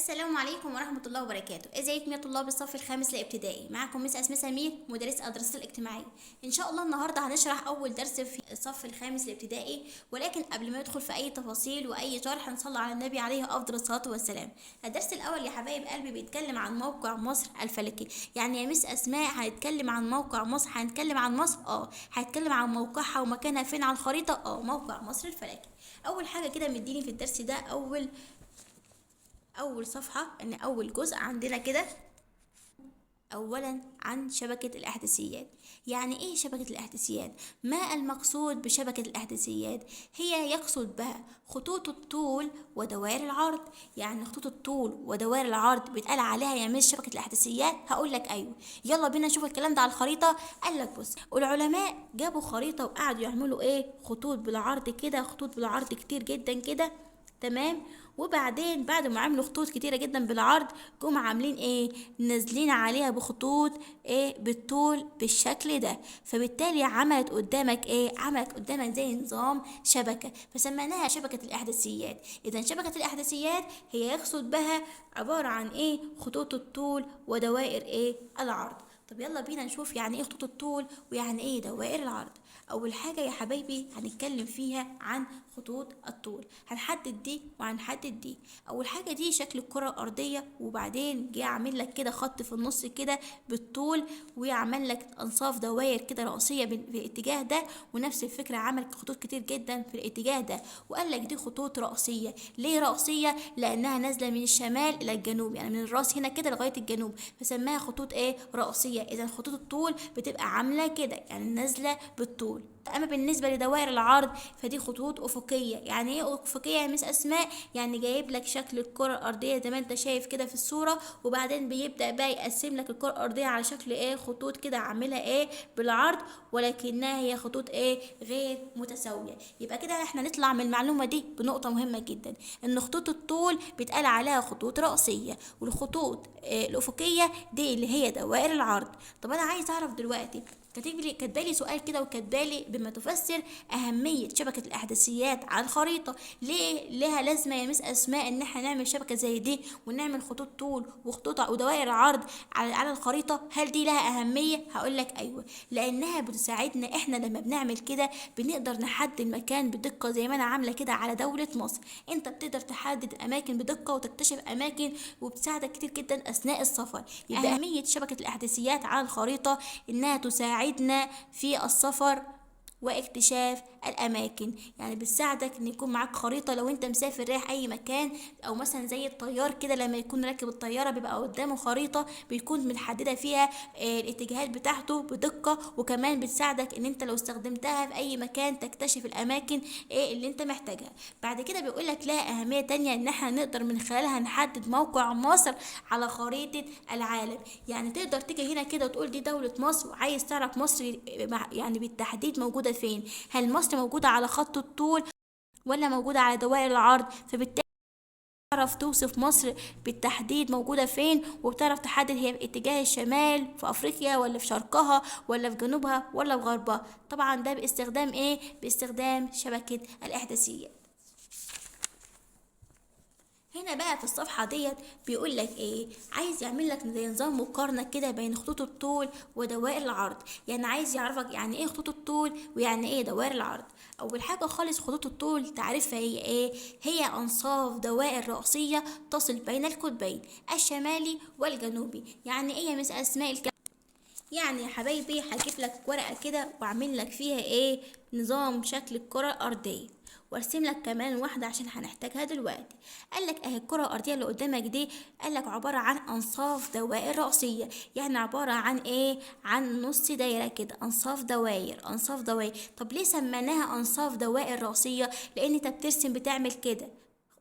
السلام عليكم ورحمة الله وبركاته. ازيكم يا طلاب الصف الخامس الابتدائي؟ معكم مس أسماء سمير، مدرسة الدراسات الاجتماعية. ان شاء الله النهاردة هنشرح اول درس في الصف الخامس الابتدائي، ولكن قبل ما ندخل في اي تفاصيل واي شرح نصلي على النبي عليه افضل الصلاة والسلام. الدرس الاول يا حبايب قلبي بيتكلم عن موقع مصر الفلكي. يعني يا مس أسماء هنتكلم عن موقع مصر، هنتكلم عن مصر هنتكلم عن موقعها ومكانها فين على الخريطة. موقع مصر الفلكي. اول حاجة كده مديني في الدرس ده اول صفحة ان اول جزء عندنا كده اولا عن شبكة الاحداثيات. يعني ايه شبكة الاحداثيات؟ ما المقصود بشبكة الاحداثيات؟ هي يقصد بها خطوط الطول ودوائر العرض. يعني خطوط الطول ودوائر العرض بيتقال عليها يا مس شبكة الاحداثيات؟ هقول لك ايوه. يلا بينا نشوف الكلام ده على الخريطة. قال لك بص، العلماء جابوا خريطة وقعدوا يعملوا ايه، خطوط بالعرض كده، خطوط بالعرض كتير جدا كده، تمام. وبعدين بعد ما عملوا خطوط كتيرة جدا بالعرض، جم عاملين ايه، نازلين عليها بخطوط ايه بالطول بالشكل ده. فبالتالي عملت قدامك ايه، عملت قدامك زي نظام شبكة، فسميناها شبكة الاحداثيات. اذا شبكة الاحداثيات هي يقصد بها عبارة عن ايه، خطوط الطول ودوائر ايه العرض. طب يلا بينا نشوف يعني ايه خطوط الطول ويعني ايه دوائر العرض. اول حاجة يا حبايبي هنتكلم فيها عن خطوط الطول. هنحدد دي وهنحدد دي. اول حاجة دي شكل الكرة الارضية، وبعدين جه عامل لك كده خط في النص كده بالطول، ويعمل لك انصاف دوائر كده رأسية بالاتجاه ده، ونفس الفكرة عمل خطوط كتير جدا في الاتجاه ده، وقال لك دي خطوط رأسية. ليه رأسية؟ لانها نازلة من الشمال الى الجنوب، يعني من الراس هنا كده لغاية الجنوب، فسماها خطوط ايه رأسية. اذا خطوط الطول بتبقى عاملة كده، يعني نازلة بالطول. اما بالنسبه لدوائر العرض فدي خطوط افقيه. يعني ايه افقيه يا مس اسماء؟ يعني جايب لك شكل الكره الارضيه زي ما انت شايف كده في الصوره، وبعدين بيبدا بقى يقسم لك الكره الارضيه على شكل ايه، خطوط كده عاملها ايه بالعرض، ولكنها هي خطوط ايه غير متساويه. يبقى كده احنا نطلع من المعلومه دي بنقطه مهمه جدا، ان خطوط الطول بيتقال عليها خطوط رأسيه، والخطوط الافقيه دي اللي هي دوائر العرض. طب انا عايز اعرف دلوقتي، كاتبالي سؤال كده وكاتبالي بما تفسر أهمية شبكة الإحداثيات على الخريطة. ليه لها لازمة يا مس أسماء إن احنا نعمل شبكة زي دي، ونعمل خطوط طول وخطوط ودوائر عرض على الخريطة؟ هل دي لها أهمية؟ هقول لك أيوة، لأنها بتساعدنا احنا لما بنعمل كده بنقدر نحدد المكان بدقة، زي ما أنا عاملة كده على دولة مصر. أنت بتقدر تحدد الأماكن بدقة وتكتشف أماكن، وبتساعدك كتير جدا أثناء السفر. يبقى أهمية شبكة الإحداثيات على الخريطة إنها تساعدنا في السفر واكتشاف الاماكن. يعني بتساعدك ان يكون معاك خريطه لو انت مسافر رايح اي مكان، او مثلا زي الطيار كده لما يكون راكب الطياره بيبقى قدامه خريطه بيكون متحدده فيها الاتجاهات بتاعته بدقه، وكمان بتساعدك ان انت لو استخدمتها في اي مكان تكتشف الاماكن اللي انت محتاجها. بعد كده بيقول لك لها اهميه تانية، ان احنا نقدر من خلالها نحدد موقع مصر على خريطه العالم. يعني تقدر تيجي هنا كده وتقول دي دوله مصر، وعايز تعرف مصر يعني بالتحديد موجوده فين. هل مصر موجودة على خط الطول ولا موجودة على دوائر العرض؟ فبالتالي تعرف توصف مصر بالتحديد موجودة فين، وبتعرف تحدد هي في اتجاه الشمال في أفريقيا ولا في شرقها ولا في جنوبها ولا في غربها. طبعا ده باستخدام ايه، باستخدام شبكة الإحداثيات. هنا بقى في الصفحة ديت بيقول لك ايه، عايز يعمل لك زي نظام مقارنة كده بين خطوط الطول ودوائر العرض. يعني عايز يعرفك يعني ايه خطوط الطول ويعني ايه دوائر العرض. اول حاجة خالص خطوط الطول تعرفها هي ايه، هي انصاف دوائر رأسية تصل بين القطبين الشمالي والجنوبي. يعني ايه يا مس اسماء يعني يا حبايبي هجيب لك ورقة كده واعمل لك فيها ايه، نظام شكل الكرة الأرضية، وارسم لك كمان واحدة عشان هنحتاجها دلوقتي. قال لك اهي الكرة الأرضية اللي قدامك دي، قال لك عبارة عن أنصاف دوائر رأسية. يعني عبارة عن ايه، عن نص دايرة كده، أنصاف دوائر أنصاف دوائر. طب ليه سميناها أنصاف دوائر رأسية؟ لأن انت بترسم بتعمل كده،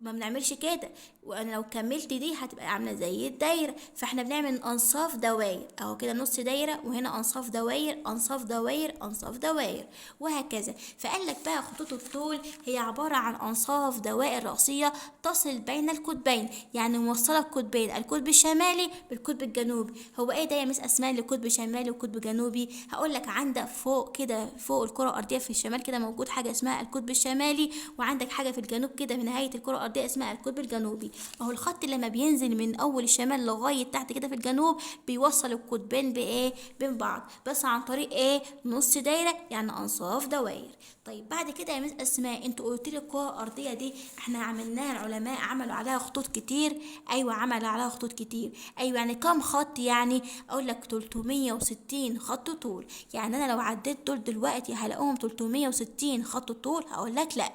ما بنعملش كده، وانا لو كملت دي هتبقى عامله زي الدايره. فاحنا بنعمل انصاف دواير اهو كده، نص دايره، وهنا انصاف دواير انصاف دواير انصاف دواير، وهكذا. فقال لك بقى خطوط الطول هي عباره عن انصاف دوائر رأسيه تصل بين القطبين، يعني موصله القطبين، القطب الشمالي بالقطب الجنوبي. هو ايه ده يا مس اسماء اللي قطب شمالي وقطب جنوبي؟ هقول لك عندك فوق كده، فوق الكره الارضيه في الشمال كده موجود حاجه اسمها القطب الشمالي، وعندك حاجه في الجنوب كده في نهايه الكره الارضيه اسمها القطب الجنوبي. اهو الخط لما بينزل من اول الشمال لغايه تحت كده في الجنوب بيوصل القطبين بايه بين بعض، بس عن طريق ايه نص دايره، يعني انصاف دوائر. طيب بعد كده يا مس اسماء، انتوا قلت لي الكره الارضيه دي احنا عملناها، العلماء عملوا عليها خطوط كتير. ايوه عملوا عليها خطوط كتير. ايوه يعني كام خط؟ يعني اقول لك 360 خط طول. يعني انا لو عديت دول دلوقتي هلاقوهم 360 خط طول؟ هقول لك لا.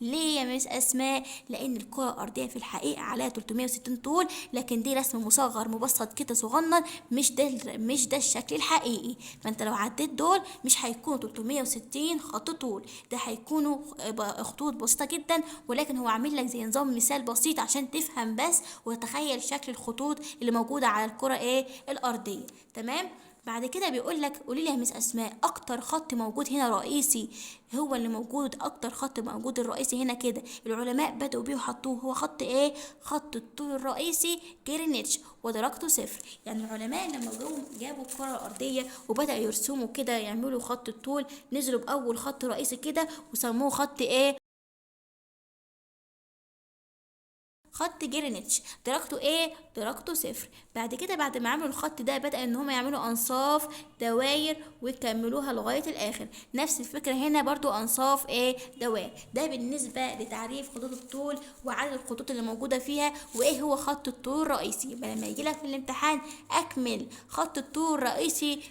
ليه يا مس اسماء؟ لان الكره الارضيه في الحقيقه عليها 360 طول، لكن دي رسم مصغر مبسط كده صغنن، مش ده الشكل الحقيقي. فانت لو عديت دول مش هيكونوا 360 خط طول، ده هيكونوا خطوط بسيطه جدا، ولكن هو عامل لك زي نظام مثال بسيط عشان تفهم بس وتتخيل شكل الخطوط اللي موجوده على الكره ايه الارضيه. تمام. بعد كده بيقول لك قولي لي يا مس اسماء، اكتر خط موجود هنا رئيسي، هو اللي موجود اكتر خط موجود الرئيسي هنا كده العلماء بدأوا بيه وحطوه، هو خط ايه؟ خط الطول الرئيسي جرينتش ودرجته صفر. يعني العلماء لما جابوا الكرة الأرضية وبدأوا يرسموا كده يعملوا خط الطول، نزلوا بأول خط رئيسي كده وسموه خط ايه؟ خط جرينتش، درجته ايه؟ درجته صفر. بعد كده بعد ما عملوا الخط ده بدأ ان هم يعملوا انصاف دوائر ويكملوها لغاية الاخر. نفس الفكرة هنا برضو انصاف ايه دوائر. ده بالنسبة لتعريف خطوط الطول وعدد الخطوط اللي موجودة فيها وايه هو خط الطول الرئيسي. يبقى لما يجيلك في الامتحان اكمل خط الطول الرئيسي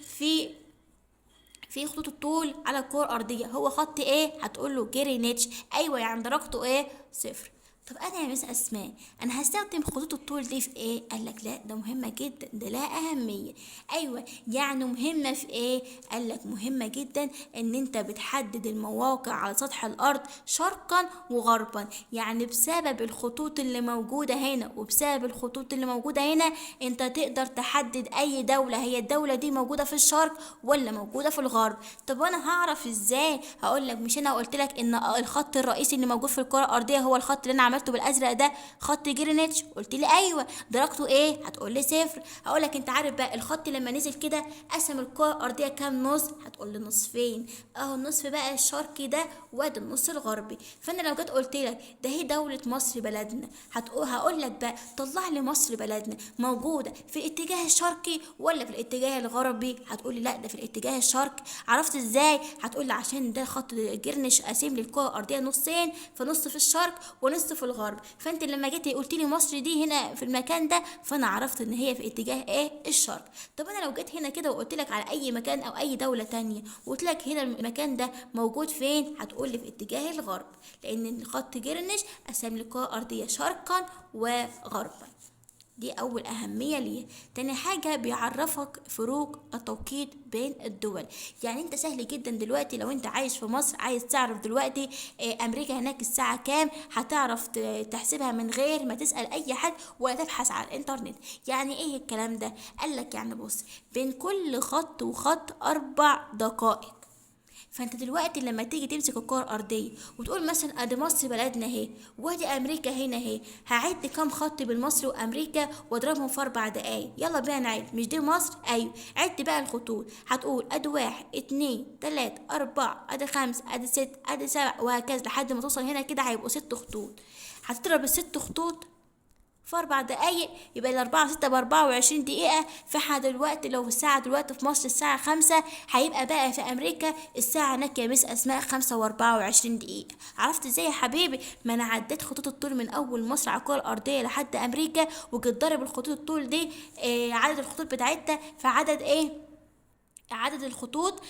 في خطوط الطول على الكرة الأرضية هو خط ايه؟ هتقول له جرينتش. ايوه يعني درجته ايه؟ صفر. طب انا يا مس اسماء انا هستخدم خطوط الطول دي في ايه؟ قال لك لا ده مهمه جدا، ده لها اهميه. ايوه يعني مهمه في ايه؟ قال لك مهمه جدا ان انت بتحدد المواقع على سطح الارض شرقا وغربا. يعني بسبب الخطوط اللي موجوده هنا وبسبب الخطوط اللي موجوده هنا انت تقدر تحدد اي دوله هي الدوله دي موجوده في الشرق ولا موجوده في الغرب. طب وانا هعرف ازاي؟ هقول لك مش انا قلت لك ان الخط الرئيسي اللي موجود في الكره الارضيه هو الخط اللي انا عملته بالازرق ده خط جرينتش؟ قلت لي ايوه. درجته ايه؟ هتقول لي صفر. هقول لك انت عارف بقى الخط لما نزل كده قسم الكره الارضيه كام نص؟ هتقول لي نصفين. اهو النصف بقى الشرقي ده وادي النص الغربي. فانا لو جيت قلت لك ده هي دوله مصر بلدنا، هقول لك بقى طلع لي مصر بلدنا موجوده في الاتجاه الشرقي ولا في الاتجاه الغربي؟ هتقول لي لا ده في الاتجاه الشرقي. عرفت ازاي؟ هتقول لي عشان ده خط جرنش قاسم لي الكره الارضيه نصين، فنص في الشرق ونص في الغرب. فانت لما جيتي قلت لي مصر دي هنا في المكان ده فانا عرفت ان هي في اتجاه ايه الشرق. طب انا لو جيت هنا كده وقلت لك على اي مكان او اي دوله تانية وقلت لك هنا المكان ده موجود فين؟ هتقول لي في اتجاه الغرب، لان خط جرنش قسم لي الكره الارضيه شرقا وغربا. دي أول أهمية ليه. تاني حاجة بيعرفك فروق التوقيت بين الدول. يعني انت سهل جدا دلوقتي لو انت عايش في مصر عايز تعرف دلوقتي أمريكا هناك الساعة كام، هتعرف تحسبها من غير ما تسأل أي حد ولا تبحث على الإنترنت. يعني ايه الكلام ده؟ قالك يعني بص بين كل خط وخط 4 دقائق. فانت دلوقتي لما تيجي تمسك الكرة الارضيه وتقول مثلا ادي مصر بلدنا اهي وادي امريكا هنا اهي، هعد كام خط بين مصر وامريكا واضربهم في 4 دقايق. يلا بينا نعد. مش دي مصر؟ ايوه. عد بقى الخطوط. هتقول ادي 1 2 3 4 ادي 5 ادي 6 ادي 7 وهكذا لحد ما توصل هنا كده هيبقوا 6 خطوط. هتضرب ال6 خطوط في 4 دقايق يبقى الأربعة 6 ب24 دقيقة. فاحنا دلوقتي لو الساعة دلوقتي في مصر الساعة 5 هيبقى بقى في أمريكا الساعة هناك يا مس أسماء 5 و24 دقيقة. عرفت ازاي يا حبيبي؟ ما أنا عديت خطوط الطول من أول مصر على الكرة الأرضية لحد أمريكا وجيت ضارب الخطوط الطول دي عدد الخطوط بتاعتها في عدد ايه؟ عدد الخطوط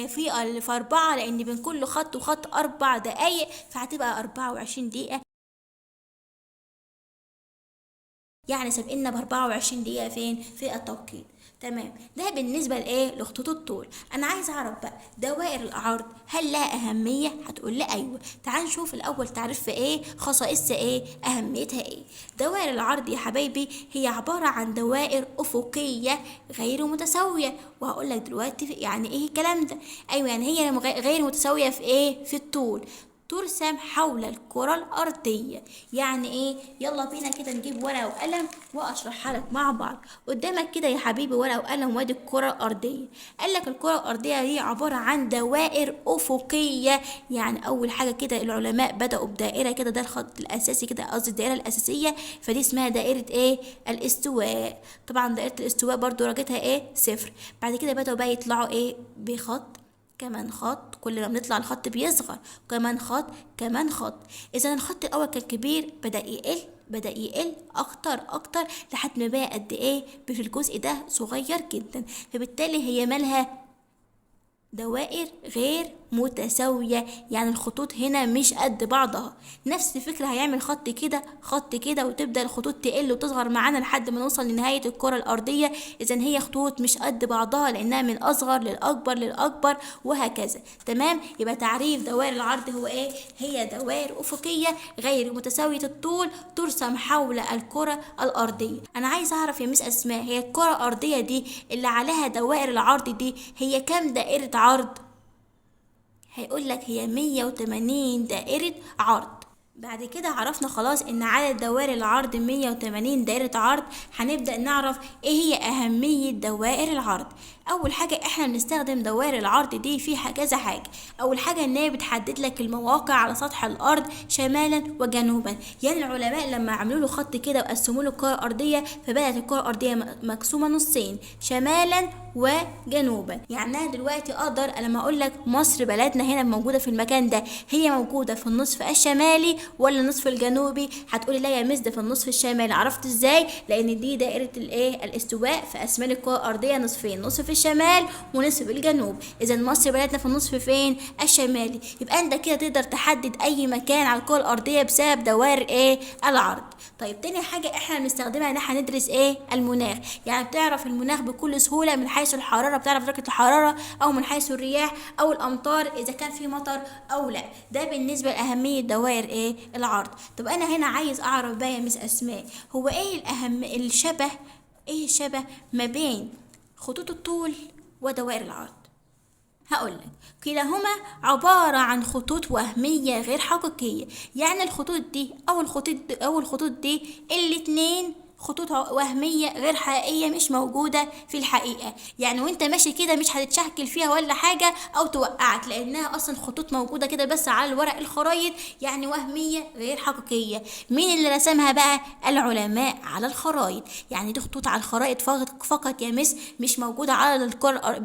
في 4 لأن بين كل خط وخط 4 دقايق فهتبقى 24 دقيقة. يعني سابقنا ب24 دقيقة فين؟ في التوقيت. تمام. ده بالنسبة لإيه؟ لخطوط الطول. أنا عايز أعرف بقى دوائر العرض هل لها أهمية؟ هتقول لي أيوة. تعال نشوف الأول تعريف في إيه؟ خصائصها إيه؟ أهميتها إيه؟ دوائر العرض يا حبايبي هي عبارة عن دوائر أفقية غير متساوية، وهقول لك دلوقتي يعني إيه الكلام ده. أيوة يعني هي غير متساوية في إيه؟ في الطول. ترسم حول الكرة الأرضية. يعني إيه؟ يلا بينا كده نجيب ورقة وقلم وأشرحها لك مع بعض. قدامك كده يا حبيبي ورقة وقلم وادي الكرة الأرضية. قالك الكرة الأرضية دي عبارة عن دوائر أفقية. يعني أول حاجة كده العلماء بدأوا بدائرة كده، ده الخط الأساسي كده، قصدي الدائرة الأساسية، فدي اسمها دائرة إيه؟ الاستواء. طبعا دائرة الاستواء برضو درجتها إيه؟ صفر. بعد كده بدأوا بقى يطلعوا إيه؟ بخط، كمان خط، كل ما بنطلع الخط بيصغر، كمان خط، كمان خط. اذا الخط الاول كان كبير، بدأ يقل اكتر لحد ما بقى قد ايه؟ في الجزء ده صغير جدا. فبالتالي هي مالها؟ دوائر غير متساوية، يعني الخطوط هنا مش قد بعضها. نفس الفكرة هيعمل خط كده وتبدأ الخطوط تقل وتصغر معانا لحد ما نوصل لنهاية الكرة الأرضية. إذا هي خطوط مش قد بعضها لأنها من أصغر للأكبر وهكذا. تمام؟ يبقى تعريف دوائر العرض هو إيه؟ هي دوائر أفقية غير متساوية الطول ترسم حول الكرة الأرضية. أنا عايز أعرف يا مس أسماء، هي الكرة الأرضية دي اللي عليها دوائر العرض دي هي كام دائرة عرض؟ هيقول لك هي 180 دائرة عرض. بعد كده عرفنا خلاص ان عدد دوائر العرض 180 دائرة عرض. هنبدأ نعرف ايه هي اهمية دوائر العرض. اول حاجة احنا بنستخدم دوائر العرض دي في كذا حاجة. اول حاجة ان هي بتحدد لك المواقع على سطح الارض شمالا وجنوبا. يعني العلماء لما عملوا له خط كده وقسموا له الكرة الارضية، فبدأت الكرة الارضية مقسومة نصين، شمالا وجنوبا. يعني انا دلوقتي اقدر لما اقول لك مصر بلدنا هنا موجودة في المكان ده، هي موجودة في النصف الشمالي ولا النصف الجنوبي؟ هتقولي لا يا مس ده في النصف الشمالي. عرفت ازاي؟ لان دي دائرة الايه؟ الاستواء، فاسمال الكرة الارضية نصفين، نصف في الشمال ونصف الجنوب. اذا مصر بلدنا في النصف فين؟ الشمالي. يبقى انت كده تقدر تحدد اي مكان على الكرة الارضية بسبب دوائر ايه؟ العرض. طيب تاني حاجة احنا بنستخدمها ان احنا ندرس ايه؟ المناخ. يعني بتعرف المناخ بكل سهولة من حيث الحرارة، بتعرف درجة الحرارة، او من حيث الرياح او الامطار اذا كان في مطر او لا. ده بالنسبة لأهمية دوائر ايه؟ العرض. طب انا هنا عايز اعرف بقى يا مس اسماء، هو ايه الشبه ما بين خطوط الطول ودوائر العرض؟ هقولك كلاهما عبارة عن خطوط وهمية غير حقيقية. يعني الخطوط دي الاتنين خطوط وهمية غير حقيقية، مش موجودة في الحقيقة. يعني وانت ماشي كده مش هتتشكل فيها ولا حاجة او توقعك، لانها اصلا خطوط موجودة كده بس على الورق الخرايط، يعني وهمية غير حقيقية. مين اللي رسمها بقى؟ العلماء على الخرايط. يعني دي خطوط على الخرايط فقط يا مس، مش موجودة على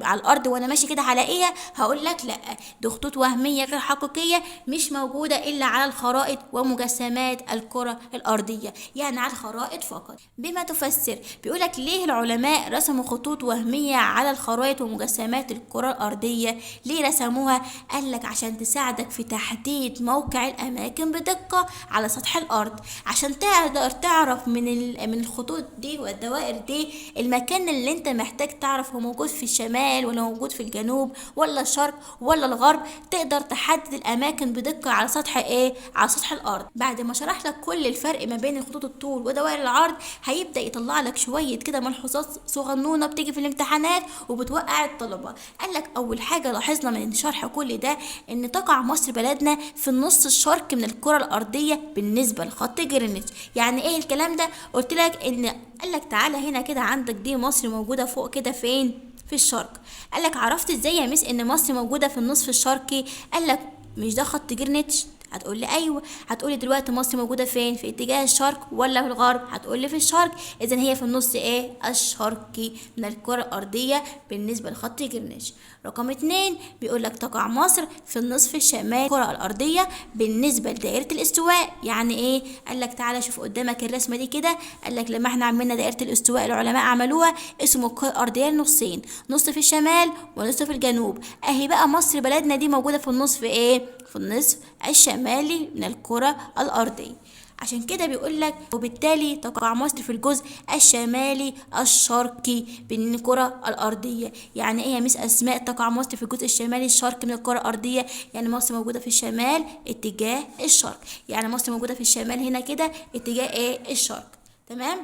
على الارض وانا ماشي كده هلاقيها؟ هقول لك لا، دي خطوط وهمية غير حقيقية مش موجودة الا على الخرائط ومجسمات الكرة الارضية، يعني على الخرائط فقط. بما تفسر، بيقولك ليه العلماء رسموا خطوط وهمية على الخرائط ومجسمات الكرة الأرضية؟ ليه رسموها؟ قالك عشان تساعدك في تحديد موقع الأماكن بدقة على سطح الأرض، عشان تقدر تعرف من الخطوط دي والدوائر دي المكان اللي انت محتاج تعرف هو موجود في الشمال ولا موجود في الجنوب ولا الشرق ولا الغرب. تقدر تحدد الأماكن بدقة على سطح ايه؟ على سطح الأرض. بعد ما شرح لك كل الفرق ما بين خطوط الطول ودوائر العرض، هيبدأ يطلع لك شوية كده ملحوظات صغنونة بتيجي في الامتحانات وبتوقع الطلبة. قال لك أول حاجة لاحظنا من شرح كل ده إن تقع مصر بلدنا في النص الشرقي من الكرة الأرضية بالنسبة لخط جرينتش. يعني إيه الكلام ده؟ قلت لك إن قال لك تعالى هنا كده، عندك دي مصر موجودة فوق كده فين؟ في الشرق. قال لك عرفت إزاي يا مس إن مصر موجودة في النصف الشرقي؟ قال لك مش ده خط جرينتش؟ هتقول لي ايوه. هتقول لي دلوقتي مصر موجوده فين؟ في اتجاه الشرق ولا في الغرب؟ هتقول لي في الشرق. اذا هي في النص ايه؟ الشرقي من الكره الارضيه بالنسبه لخط جرينتش. رقم 2 بيقول لك تقع مصر في النصف الشمالي الكره الارضيه بالنسبه لدائره الاستواء. يعني ايه؟ قال لك تعالى شوف قدامك الرسمه دي كده. قال لك لما احنا عملنا دائره الاستواء العلماء عملوها اسمه الكره الارضيه لنصين، نص في الشمال ونص في الجنوب. اهي بقى مصر بلدنا دي موجوده في النصف ايه؟ في النصف الشمالي من الكرة الأرضية. عشان كده بيقول لك وبالتالي تقع مصر في الجزء الشمالي الشرقي من الكرة الأرضية. يعني ايه يا مس أسماء تقع مصر في الجزء الشمالي الشرقي من الكرة الأرضية؟ يعني مصر موجودة في الشمال اتجاه الشرق، يعني مصر موجودة في الشمال هنا كده اتجاه ايه؟ الشرق. تمام؟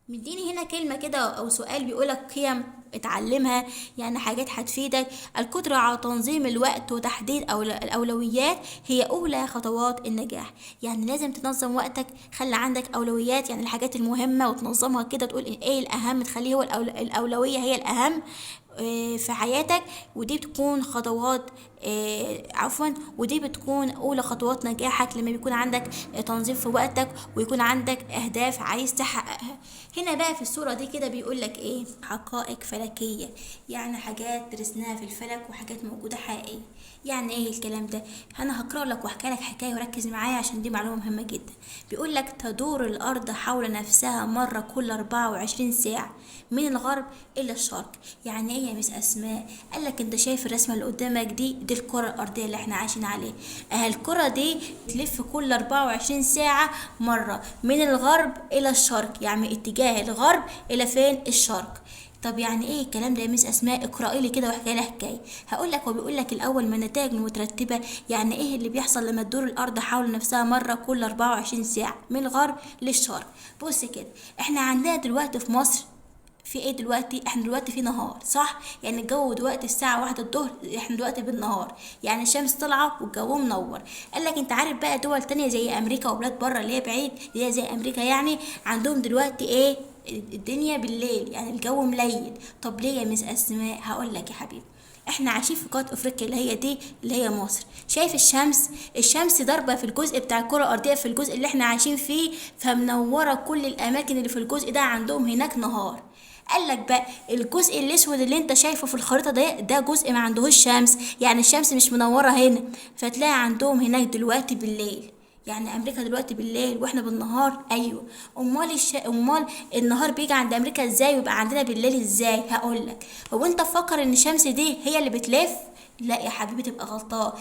مديني هنا كلمة كده أو سؤال بيقولك قيم اتعلمها، يعني حاجات هتفيدك. القدرة على تنظيم الوقت وتحديد الأولويات هي أولى خطوات النجاح. يعني لازم تنظم وقتك، خلي عندك أولويات، يعني الحاجات المهمة وتنظمها كده، تقول إيه الأهم، تخليه هو الأولوية هي الأهم في حياتك. ودي بتكون خطوات عفوا، ودي بتكون أولى خطوات نجاحك لما بيكون عندك تنظيم في وقتك ويكون عندك أهداف عايز تحققها. هنا بقى في الصورة دي كده بيقولك إيه، حقائق فلكية، يعني حاجات درسناها في الفلك وحاجات موجودة حقيقية. يعني ايه الكلام ده؟ انا هقرا لك واحكي لك حكايه وركز معايا عشان دي معلومه مهمه جدا. بيقول لك تدور الارض حول نفسها مره كل 24 ساعه من الغرب الى الشرق. يعني ايه يا مس اسماء؟ قال لك انت شايف الرسمه اللي قدامك دي الكره الارضيه اللي احنا عايشين عليها. الكره دي تلف كل 24 ساعه مره من الغرب الى الشرق، يعني اتجاه الغرب الى فين؟ الشرق. طب يعني ايه الكلام ده يا مس اسماء؟ اقراي لي كده واحكي لي حكايه. هقول لك، هو بيقول لك الاول من النتائج المترتبه. يعني ايه اللي بيحصل لما تدور الارض حول نفسها مره كل 24 ساعه من الغرب للشرق؟ بص كده، احنا عندنا دلوقتي في مصر في ايه دلوقتي؟ احنا دلوقتي في نهار، صح؟ يعني الجو دلوقتي الساعة 1 الظهر، احنا دلوقتي بالنهار، يعني الشمس طالعة والجو منور. قال لك انت عارف بقى دول تانية زي امريكا وبلاد بره اللي هي بعيد، اللي هي زي امريكا، يعني عندهم دلوقتي ايه؟ الدنيا بالليل، يعني الجو مليل. طب ليه يا مس اسماء؟ هقول لك يا حبيبي، احنا عايشين في قاره افريقيا اللي هي دي اللي هي مصر. شايف الشمس ضاربه في الجزء بتاع الكره الارضيه، في الجزء اللي احنا عايشين فيه، فمنوره كل الاماكن اللي في الجزء ده، عندهم هناك نهار. قال لك بقى الجزء الاسود اللي انت شايفه في الخريطه ده جزء ما عندهوش شمس، يعني الشمس مش منوره هنا، فتلاقي عندهم هناك دلوقتي بالليل. يعني امريكا دلوقتي بالليل واحنا بالنهار. ايوه. امال النهار بيجي عند امريكا ازاي ويبقى عندنا بالليل ازاي؟ هقول لك. هو انت فكر ان الشمس دي هي اللي بتلف؟ لا يا حبيبي، تبقى غلطان.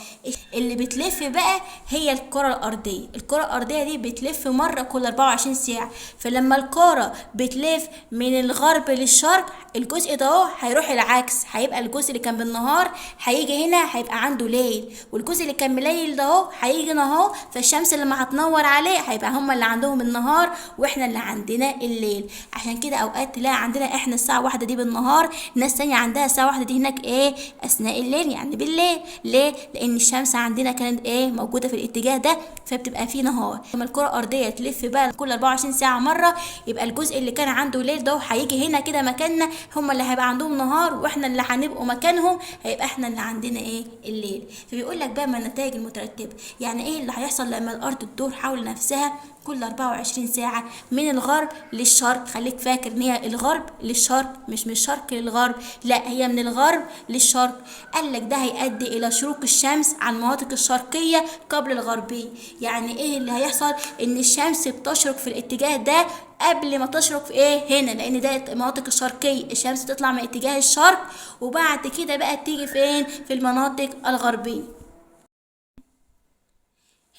اللي بتلف بقى هي الكرة الأرضية. الكرة الأرضية دي بتلف مرة كل 24 ساعة. فلما الكرة بتلف من الغرب للشرق، الجزء ده اهو هيروح العكس، هيبقى الجزء اللي كان بالنهار هيجي هنا هيبقى عنده ليل، والجزء اللي كان مليل ده اهو هيجي هنا اهو، فالشمس لما هتنور عليه هيبقى هما اللي عندهم النهار واحنا اللي عندنا الليل. عشان كده اوقات تلاقي عندنا احنا الساعة 1 دي بالنهار، ناس تانية عندها الساعة 1 دي هناك ايه؟ اثناء الليل، يعني بالليل. ليه؟ لان الشمس عندنا كانت ايه؟ موجودة في الاتجاه ده، فبتبقى فيه نهار. لما الكرة الارضية تلف بقى كل 24 ساعة مرة، يبقى الجزء اللي كان عنده ليل ده هيجي هنا كده مكاننا، هما اللي هيبقى عندهم نهار واحنا اللي هنبقوا مكانهم، هيبقى احنا اللي عندنا ايه؟ الليل. فبيقول لك بقى ما النتائج المترتبة. يعني ايه اللي هيحصل لما الارض تدور حول نفسها كل 24 ساعة من الغرب للشرق؟ خليك فاكر ان هي الغرب للشرق، مش من الشرق للغرب، لا هي من الغرب للشرق. قال لك ده هيؤدي الى شروق الشمس عن المناطق الشرقية قبل الغربية. يعني ايه اللي هيحصل؟ ان الشمس بتشرق في الاتجاه ده قبل ما تشرق في ايه؟ هنا، لان ده المناطق الشرقية، الشمس تطلع من اتجاه الشرق وبعد كده بقى تيجي فين؟ في المناطق الغربية.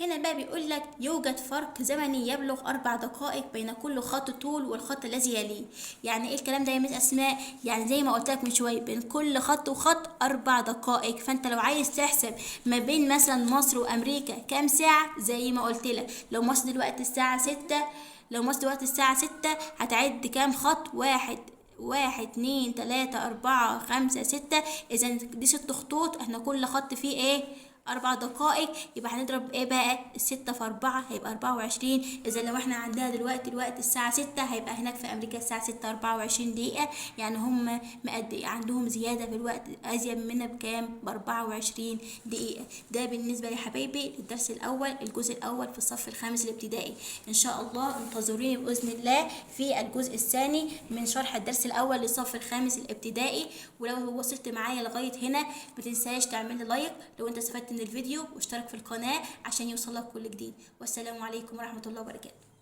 هنا بقى بيقول لك يوجد فرق زمني يبلغ 4 دقائق بين كل خط طول والخط الذي يليه. يعني ايه الكلام ده يا مس اسماء؟ يعني زي ما قلت لك من شويه، بين كل خط وخط 4 دقائق. فانت لو عايز تحسب ما بين مثلا مصر وامريكا كام ساعه، زي ما قلت لك، لو مصر دلوقتي الساعه 6، لو مصر دلوقتي الساعه 6 هتعد كام خط؟ واحد اتنين تلاتة أربعة خمسة ستة. إذا دي 6 خطوط، احنا كل خط فيه ايه؟ 4 دقائق. يبقى هنضرب ايه بقى؟ 6 في 4 هيبقى 24. إذا لو احنا عندنا دلوقتي الوقت الساعة 6، هيبقى هناك في أمريكا الساعة 6 و24 دقيقة. يعني هم عندهم زيادة في الوقت أزيد مننا بكام؟ ب24 دقيقة. ده بالنسبة يا حبايبي للدرس الأول، الجزء الأول في الصف الخامس الابتدائي. إن شاء الله انتظروني بإذن الله في الجزء الثاني من شرح الدرس الأول للصف الخامس الابتدائي. ولو وصلت معايا لغاية هنا متنساش تعمل لي لايك لو انت استفدت من الفيديو، واشترك في القناة عشان يوصلك كل جديد. والسلام عليكم ورحمة الله وبركاته.